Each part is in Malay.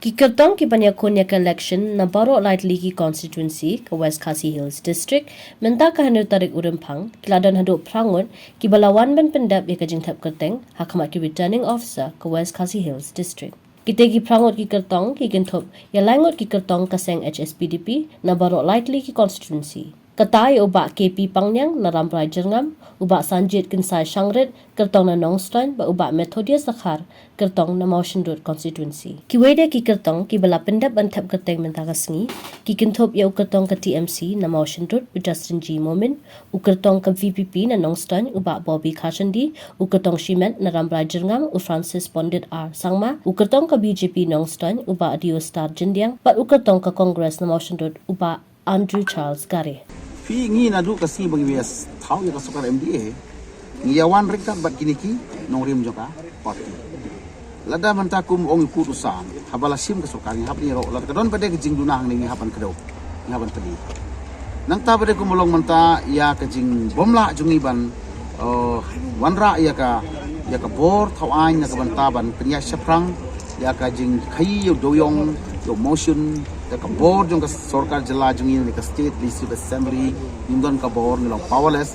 Ki Kyrtong ki banyakonya ke election na barok lightly ki constituency ke West Khasi Hills District menta ka handu tarik urempang kiladan haduk prangut ki balawan ban pendap ya kajing Thep Kyrteng hakamat ki returning officer ke West Khasi Hills District. Kita ki prangut ki Kyrtong ki gentop ya langut ki Kyrtong kaseng HSPDP na barok lightly ki constituency. Katai ubak KP Pangyang na Ramprai Jerngam, ubak Sanjit Kinsai Shangrit, Kyrtong na Nongstein, ba ubak Methodius Sakhar, Kyrtong na Motion Road Constituency. Kiwede ki Kyrtong ki bala pendap an Thep Kyrteng mentaka sengi, ki kintop ya Kyrtong ke TMC na Motion Road u Justin G. Momin, u Kyrtong ke VPP na Nongstein ubak Bobby Khashandi, u Kyrtong Shimet na Ramprai Jerngam u Francis Pondit R. Sangma, u Kyrtong ke BJP Nongstein ubak Dio Star Jindiang, bat u Kyrtong ke Congress na Motion Road ubak Andrew Charles Gare. Fi ngi na du kasi bagi bias tahu ya kasukar MDA ngi yawan reka bat kini ki nongrim joka parti lada mantakum ong kutusan habala sim kasukar ni hapni ro lad kadon pade kijing dunang ni hapan kedo ni hapan pedi nang ta pade kumulong manta ya kijing bomla jungi ban wanra ya ka bor thawain na kabanta ban penya saprang ya ka jing khai doyong yo motion the board jong ka sarkar jilla jong ni ka state legislative assembly indon ka board ni long powerless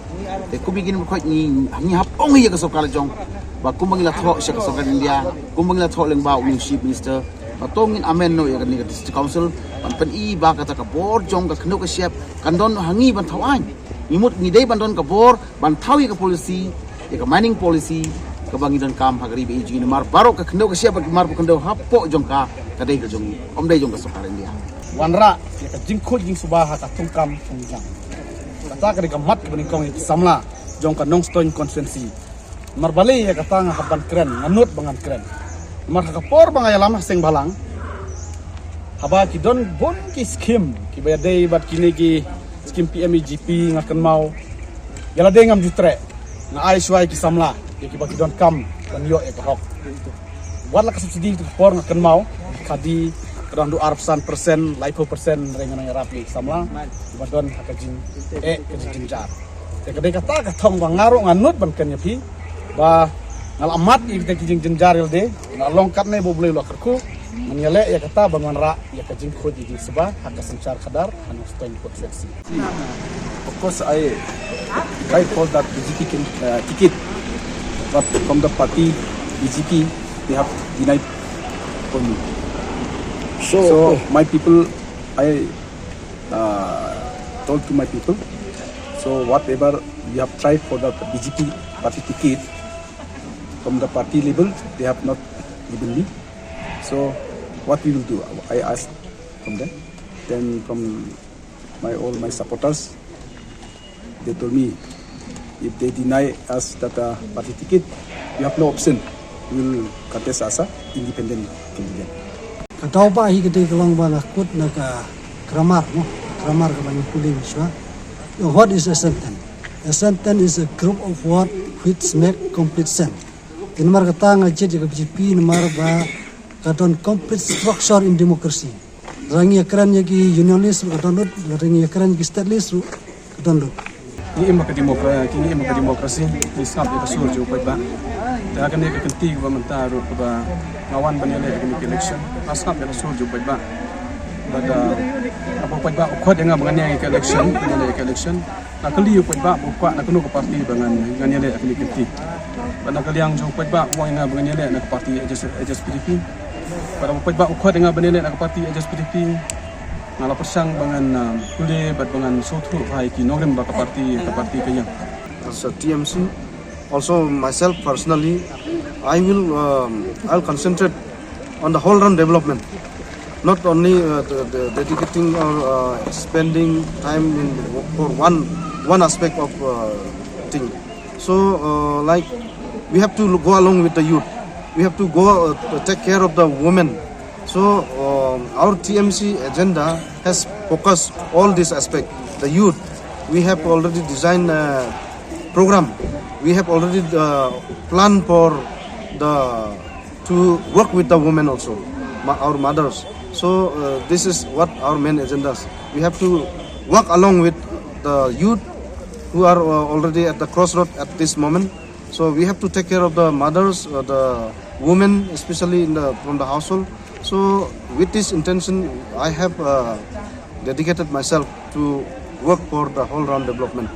te kubigin ko ni hap ong ya ka sarkar jong ba kumbangila tho sa ka sarkar India kumbangila tho leng ba ung chief minister patongin amen no ya ka ni ka district council pan i ba ka ta ka board jong ka khno ka chef kandon hangi ban thawan imut ni dei ban don ka board ban thawi ka policy ya ka mining policy ka bangidon kam hagari be ji ni mar baro ka khno ka chef mar kando hapo jong ka kadai ka jong om dei jong ka sarkar India wanra ya ka jingkho jing subaha ka tungkam tungjang kata ka ka mat bani kong samla jong ka nongstoin constituency marbale ya ka tanga haban kren nganut bangan kren mar ka por bangaya lamah seng balang haba ki don bon ki skim ki bayadei bat kini ki skim PMEGP ngakan mau yala de ngam jutre na ai swai ki samla ya ki baki don kam kan yo e ka hok wala ka subsidi ki por ngakan mau kadi kadang 200% laipo persen rengan yang rapi samla badon hakajin kajin jar te kadai kata ka thong bangaro nganut ban kan yapi ba ngal amat i te kijing jenjaril de na longkat ne boble lo kerku menyele ya kata bangun ra ya kajin khodi di seba hak sancar kadar anu stoin constituency. Of course I for that BJP ticket but from the party BJP they have denied for me. So my people, I told to my people, so whatever we have tried for the BJP party ticket, from the party level, they have not given me. So what we will do, I asked from them. Then from all my supporters, they told me, if they deny us that party ticket, we have no option. We will contest as an independent candidate. Kau ba hi kete kelang bala kut na ka kramar ka bani puling swa. What is a sentence? A sentence is a group of words which make complete sense. In mar kata ngaji ka BJP mar ba kadon complete structure in democracy. Rangi akran ki unionism kadon lut, rangi akran ki stateless kadon lut. Ini emak demokrasi, ini sab ya kasur jo pa ba. Da kan ka kanti ba mantaro ba ngawan banele ka election. Asap ya kasur jo pa ba. Bada apa pa ba ko nga bangan ka election, banele ka election. Nakali pa ba ko na kuno ka party bangan ganele ka kanti. Bada kaliang jo pa ba mo nga banganele na ka party HSPDP. Para pa ba ko nga banele na ka party HSPDP. Ngala pasang bangan kule bat bangan sotru hai ki nogrim ba ka party kanya. So TMC, also myself personally, I'll concentrate on the whole run development, not only dedicating or spending time for one aspect of thing. So like we have to go along with the youth, we have to go to take care of the women. So our TMC agenda has focused all this aspect. The youth, we have already designed a program. We have already planned for to work with the women also, our mothers. So this is what our main agenda is. We have to work along with the youth who are already at the crossroad at this moment. So we have to take care of the mothers, the women, especially from the household. So with this intention, I have dedicated myself to work for the whole round development.